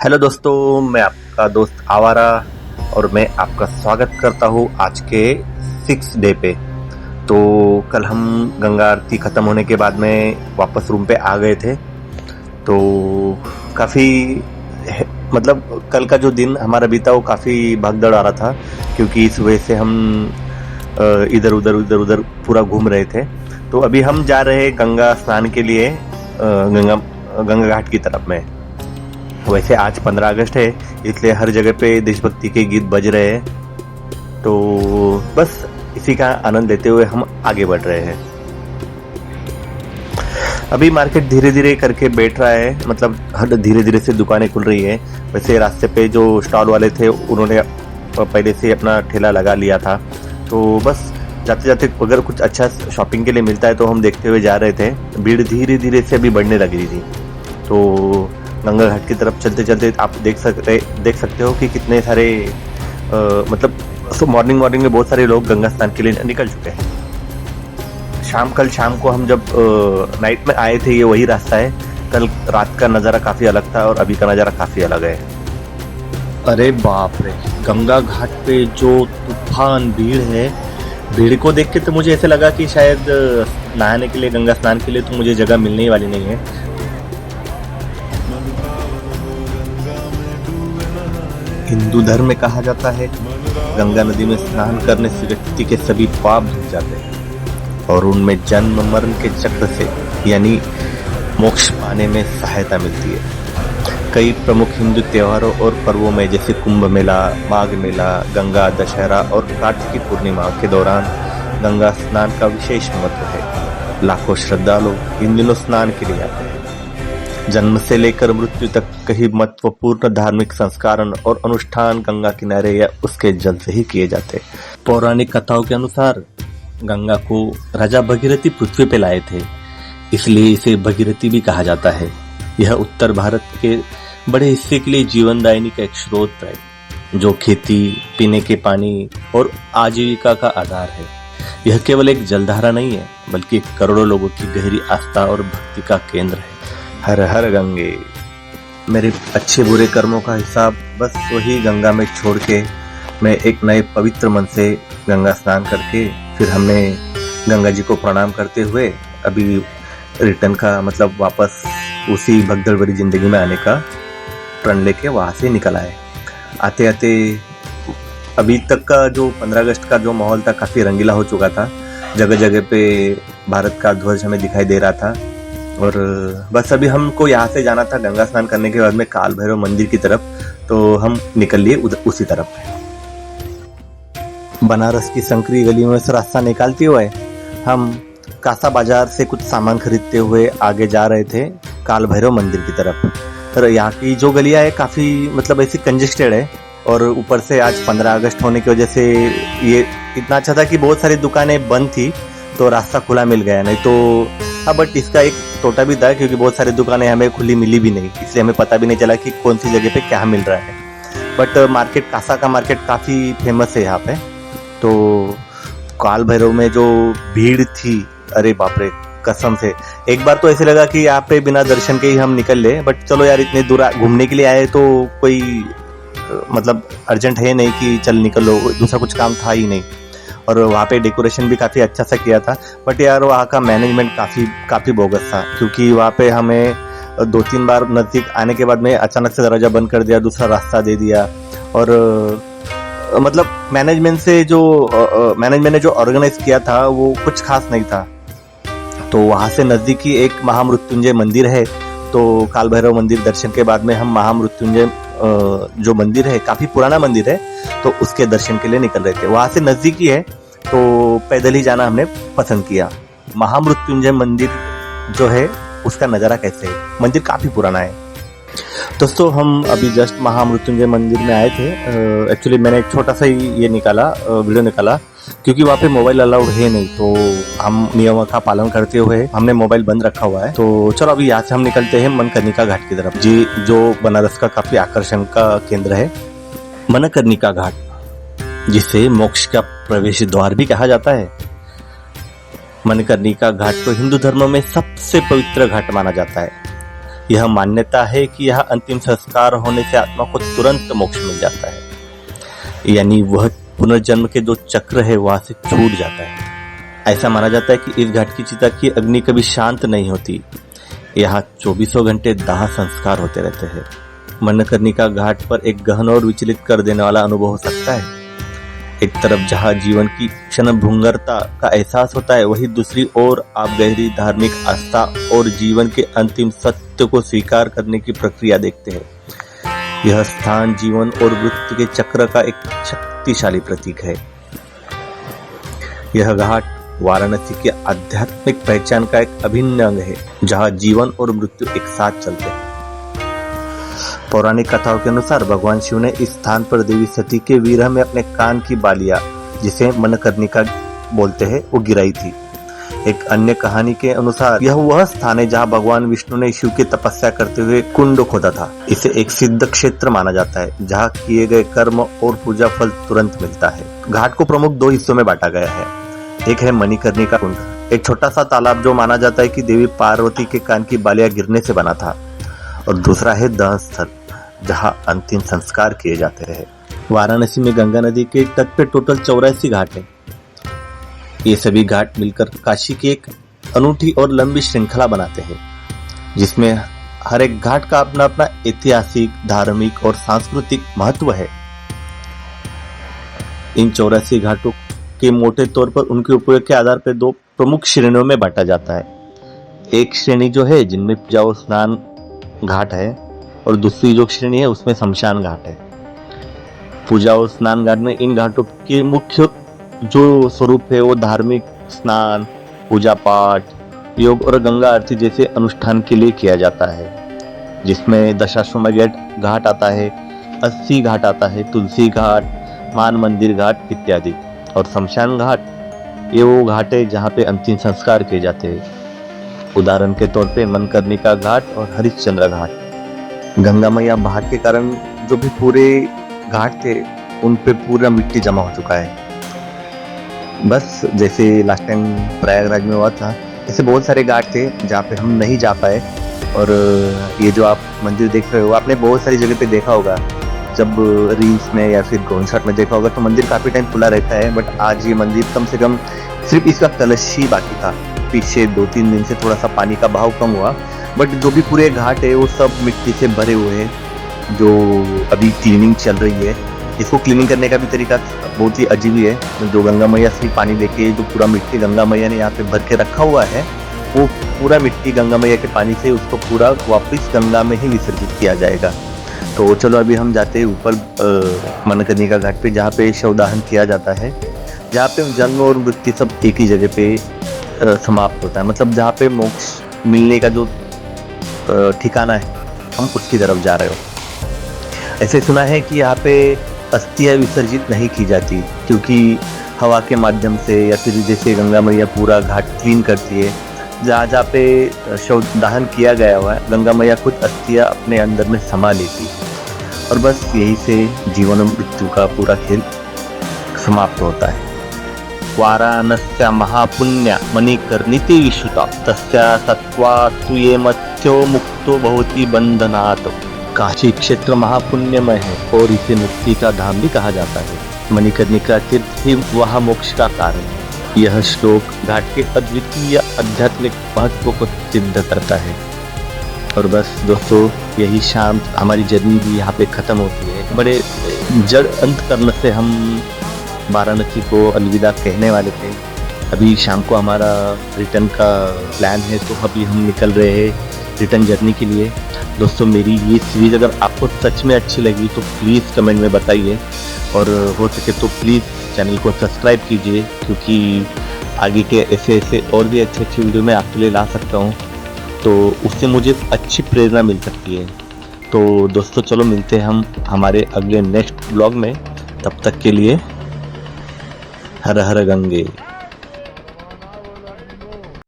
Hello दोस्तों, मैं आपका दोस्त आवारा और मैं आपका स्वागत करता हूँ आज के 6 डे पे। तो कल हम गंगा आरती ख़त्म होने के बाद में वापस रूम पे आ गए थे। तो काफ़ी मतलब कल का जो दिन हमारा बीता वो काफ़ी भागदौड़ आ रहा था, क्योंकि इस वजह से हम इधर उधर पूरा घूम रहे थे। तो अभी हम जा रहे हैं गंगा स्नान के लिए गंगा घाट की तरफ में। वैसे आज 15 अगस्त है, इसलिए हर जगह पे देशभक्ति के गीत बज रहे हैं। तो बस इसी का आनंद लेते हुए हम आगे बढ़ रहे हैं। अभी मार्केट धीरे धीरे करके बैठ रहा है, मतलब हर धीरे धीरे से दुकानें खुल रही है। वैसे रास्ते पे जो स्टॉल वाले थे उन्होंने पहले से अपना ठेला लगा लिया था। तो बस जाते जाते अगर कुछ अच्छा शॉपिंग के लिए मिलता है तो हम देखते हुए जा रहे थे। भीड़ धीरे धीरे से अभी बढ़ने लगी थी। तो गंगा घाट की तरफ चलते चलते आप देख सकते हो कि कितने सारे मतलब मॉर्निंग में बहुत सारे लोग गंगा स्नान के लिए निकल चुके हैं। कल शाम को हम जब नाइट में आए थे, ये वही रास्ता है। कल रात का नज़ारा काफ़ी अलग था और अभी का नज़ारा काफ़ी अलग है। अरे बाप रे, गंगा घाट पे जो तूफान भीड़ है, भीड़ को देख के तो मुझे ऐसे लगा कि शायद नहाने के लिए, गंगा स्नान के लिए तो मुझे जगह मिलने ही वाली नहीं है। हिंदू धर्म में कहा जाता है गंगा नदी में स्नान करने से व्यक्ति के सभी पाप धुल जाते हैं और उनमें जन्म मरण के चक्र से यानी मोक्ष पाने में सहायता मिलती है। कई प्रमुख हिंदू त्योहारों और पर्वों में जैसे कुंभ मेला, माघ मेला, गंगा दशहरा और कार्तिकी पूर्णिमा के दौरान गंगा स्नान का विशेष महत्व है। लाखों श्रद्धालु इन दिनों स्नान के लिए आते हैं। जन्म से लेकर मृत्यु तक कई महत्वपूर्ण धार्मिक संस्कार और अनुष्ठान गंगा किनारे या उसके जल से ही किए जाते। पौराणिक कथाओं के अनुसार गंगा को राजा भगीरथी पृथ्वी पे लाए थे, इसलिए इसे भगीरथी भी कहा जाता है। यह उत्तर भारत के बड़े हिस्से के लिए जीवनदायिनी का एक स्रोत है, जो खेती, पीने के पानी और आजीविका का आधार है। यह केवल एक जलधारा नहीं है, बल्कि करोड़ों लोगों की गहरी आस्था और भक्ति का केंद्र है। हर हर गंगे। मेरे अच्छे बुरे कर्मों का हिसाब बस वही गंगा में छोड़ के मैं एक नए पवित्र मन से गंगा स्नान करके फिर हमने गंगा जी को प्रणाम करते हुए अभी रिटर्न का मतलब वापस उसी भगदड़ भरी जिंदगी में आने का प्रण लेके वहाँ से निकल आए। आते आते अभी तक का जो 15 अगस्त का जो माहौल था काफ़ी रंगीला हो चुका था। जगह जगह पे भारत का ध्वज हमें दिखाई दे रहा था। और बस अभी हमको यहाँ से जाना था गंगा स्नान करने के बाद में काल भैरव मंदिर की तरफ। तो हम निकल लिए उसी तरफ। बनारस की संकरी गलियों में से रास्ता निकालते हुए हम कासा बाजार से कुछ सामान खरीदते हुए आगे जा रहे थे काल भैरव मंदिर की तरफ। तो यहाँ की जो गलियाँ है काफ़ी मतलब ऐसी कंजेस्टेड है, और ऊपर से आज 15 अगस्त होने की वजह से ये इतना अच्छा था कि बहुत सारी दुकानें बंद थी तो रास्ता खुला मिल गया। नहीं तो हाँ, बट इसका एक टोटा भी था, क्योंकि बहुत सारी दुकानें हमें खुली मिली भी नहीं, इसलिए हमें पता भी नहीं चला कि कौन सी जगह पे क्या मिल रहा है। बट मार्केट, कासा का मार्केट काफ़ी फेमस है यहाँ पे। तो काल भैरव में जो भीड़ थी, अरे बाप रे, कसम से एक बार तो ऐसे लगा कि यहाँ पे बिना दर्शन के ही हम निकल ले। बट चलो यार, इतने दूर घूमने के लिए आए तो कोई मतलब अर्जेंट है नहीं कि चल निकल लो, दूसरा कुछ काम था ही नहीं। और वहाँ पे डेकोरेशन भी काफ़ी अच्छा सा किया था। बट यार वहाँ का मैनेजमेंट काफ़ी बोगस था, क्योंकि वहाँ पे हमें 2-3 बार नज़दीक आने के बाद में अचानक से दरवाज़ा बंद कर दिया, दूसरा रास्ता दे दिया। और मतलब मैनेजमेंट ने जो ऑर्गेनाइज किया था वो कुछ खास नहीं था। तो वहाँ से नज़दीकी एक महामृत्युंजय मंदिर है, तो काल भैरव मंदिर दर्शन के बाद में हम महामृत्युंजय जो मंदिर है, काफ़ी पुराना मंदिर है, तो उसके दर्शन के लिए निकल रहे थे। वहाँ से नज़दीकी है तो पैदल ही जाना हमने पसंद किया। महामृत्युंजय मंदिर जो है उसका नज़ारा कैसे है, मंदिर काफ़ी पुराना है। दोस्तों, हम अभी जस्ट महामृत्युंजय मंदिर में आए थे। एक्चुअली मैंने एक छोटा सा ही वीडियो निकाला, क्योंकि वहाँ पे मोबाइल अलाउड है नहीं। तो हम नियमों का पालन करते हुए हमने मोबाइल बंद रखा हुआ है। तो चलो अभी यहाँ से हम निकलते हैं मनकर्णिका घाट की तरफ, जी, जो बनारस का काफ़ी आकर्षण का केंद्र है। मनकर्णिका घाट, जिसे मोक्ष का प्रवेश द्वार भी कहा जाता है। मनकर्णिका घाट को हिंदू धर्म में सबसे पवित्र घाट माना जाता है। यह मान्यता है कि यह अंतिम संस्कार होने से आत्मा को तुरंत मोक्ष मिल जाता है, यानी वह पुनर्जन्म के जो चक्र है वहां से छूट जाता है। ऐसा माना जाता है कि इस घाट की चिता की अग्नि कभी शांत नहीं होती। यहाँ 24 घंटे दाह संस्कार होते रहते हैं। मणिकर्णिका घाट पर एक गहन और विचलित कर देने वाला अनुभव हो सकता है। एक तरफ जहाँ जीवन की क्षणभंगुरता का एहसास होता है, वहीं दूसरी ओर आप गहरी धार्मिक आस्था और जीवन के अंतिम सत्य को स्वीकार करने की प्रक्रिया देखते हैं। यह स्थान जीवन और मृत्यु के चक्र का एक शक्तिशाली प्रतीक है। यह घाट वाराणसी की आध्यात्मिक पहचान का एक अभिन्न अंग है, जहाँ जीवन और मृत्यु एक साथ चलते हैं। पौराणिक कथाओं के अनुसार भगवान शिव ने इस स्थान पर देवी सती के विरह में अपने कान की बालियां, जिसे मणिकर्णिका बोलते हैं, वो गिराई थी। एक अन्य कहानी के अनुसार यह वह स्थान है जहाँ भगवान विष्णु ने शिव की तपस्या करते हुए कुंड खोदा था। इसे एक सिद्ध क्षेत्र माना जाता है, जहाँ किए गए कर्म और पूजा फल तुरंत मिलता है। घाट को प्रमुख 2 हिस्सों में बांटा गया है। एक है मणिकर्णिका कुंड, एक छोटा सा तालाब जो माना जाता है कि देवी पार्वती के कान की बालियां गिरने से बना था, और दूसरा है दहन स्थल, जहां अंतिम संस्कार किए जाते हैं। वाराणसी में गंगा नदी के तट पे टोटल 84 घाट हैं। ये सभी घाट मिलकर काशी की एक अनूठी और लंबी श्रृंखला बनाते हैं, जिसमें हर एक घाट का अपना अपना ऐतिहासिक, धार्मिक और सांस्कृतिक महत्व है। इन 84 घाटों के मोटे तौर पर उनके उपयोग के आधार पर 2 प्रमुख श्रेणियों में बांटा जाता है। एक श्रेणी जो है जिनमें पूजा और स्नान घाट है, और दूसरी जो श्रेणी है उसमें शमशान घाट है। पूजा और स्नान घाट में इन घाटों के मुख्य जो स्वरूप है वो धार्मिक, स्नान, पूजा पाठ, योग और गंगा आरती जैसे अनुष्ठान के लिए किया जाता है, जिसमें दशाश्वमेध घाट आता है, अस्सी घाट आता है, तुलसी घाट, मान मंदिर घाट इत्यादि। और शमशान घाट ये वो घाट है जहाँ पे अंतिम संस्कार किए जाते हैं। उदाहरण के तौर पे मणिकर्णिका घाट और हरिश्चंद्र घाट। गंगा मैया बहाव के कारण जो भी पूरे घाट थे उन पे पूरा मिट्टी जमा हो चुका है। बस जैसे लास्ट टाइम प्रयागराज में हुआ था, ऐसे बहुत सारे घाट थे जहाँ पे हम नहीं जा पाए। और ये जो आप मंदिर देख रहे हो, आपने बहुत सारी जगह पे देखा होगा, जब रील्स में या फिर ड्रोन शॉट में देखा होगा तो मंदिर काफी टाइम खुला रहता है। बट आज ये मंदिर कम से कम सिर्फ इसका कलश ही बाकी था। पीछे 2-3 दिन से थोड़ा सा पानी का बहाव कम हुआ, बट जो भी पूरे घाट है वो सब मिट्टी से भरे हुए हैं, जो अभी क्लीनिंग चल रही है। इसको क्लीनिंग करने का भी तरीका बहुत ही अजीब ही है। जो गंगा मैया से पानी लेके जो पूरा मिट्टी गंगा मैया ने यहाँ पे भर के रखा हुआ है, वो पूरा मिट्टी गंगा मैया के पानी से उसको पूरा वापस गंगा में ही विसर्जित किया जाएगा। तो चलो अभी हम जाते हैं ऊपर मणिकर्णिका घाट पे, जहाँ पे शवदाहन किया जाता है, जहाँ पे जन्म और मृत्यु सब एक ही जगह पे समाप्त होता है। मतलब जहाँ पे मोक्ष मिलने का जो ठिकाना है, हम उसकी तरफ जा रहे हो। ऐसे सुना है कि यहाँ पे अस्थियां विसर्जित नहीं की जाती, क्योंकि हवा के माध्यम से या फिर जैसे गंगा मैया पूरा घाट क्लीन करती है, जहाँ जहाँ पे शव दाहन किया गया हुआ है, गंगा मैया खुद अस्थियां अपने अंदर में समा लेती, और बस यही से जीवन और मृत्यु का पूरा खेल समाप्त होता है। वाराणस्या महापुण्य मणिकर्णिति विश्रुता तस्या सत्वा तुये मत्स्यो मुक्तो भवति बंधनात्। काशी क्षेत्र महापुण्यमय है और इसे मुक्ति का धाम भी कहा जाता है। मणिकर्णिका तीर्थ ही वहाँ मोक्ष का कारण है। यह श्लोक घाट के अद्वितीय आध्यात्मिक महत्व को सिद्ध करता है। और बस दोस्तों, यही शाम हमारी जर्नी भी यहाँ पे खत्म होती है। बड़े जड़ अंतकरण से हम वाराणसी को अलविदा कहने वाले थे। अभी शाम को हमारा रिटर्न का प्लान है, तो अभी हम निकल रहे हैं रिटर्न जर्नी के लिए। दोस्तों, मेरी ये सीरीज़ अगर आपको सच में अच्छी लगी तो प्लीज़ कमेंट में बताइए, और हो सके तो प्लीज़ चैनल को सब्सक्राइब कीजिए, क्योंकि आगे के ऐसे और भी अच्छे वीडियो मैं आपके लिए ला सकता हूँ, तो उससे मुझे अच्छी प्रेरणा मिल सकती है। तो दोस्तों, चलो मिलते हैं हम हमारे अगले नेक्स्ट ब्लॉग में। तब तक के लिए हर हर गंगे।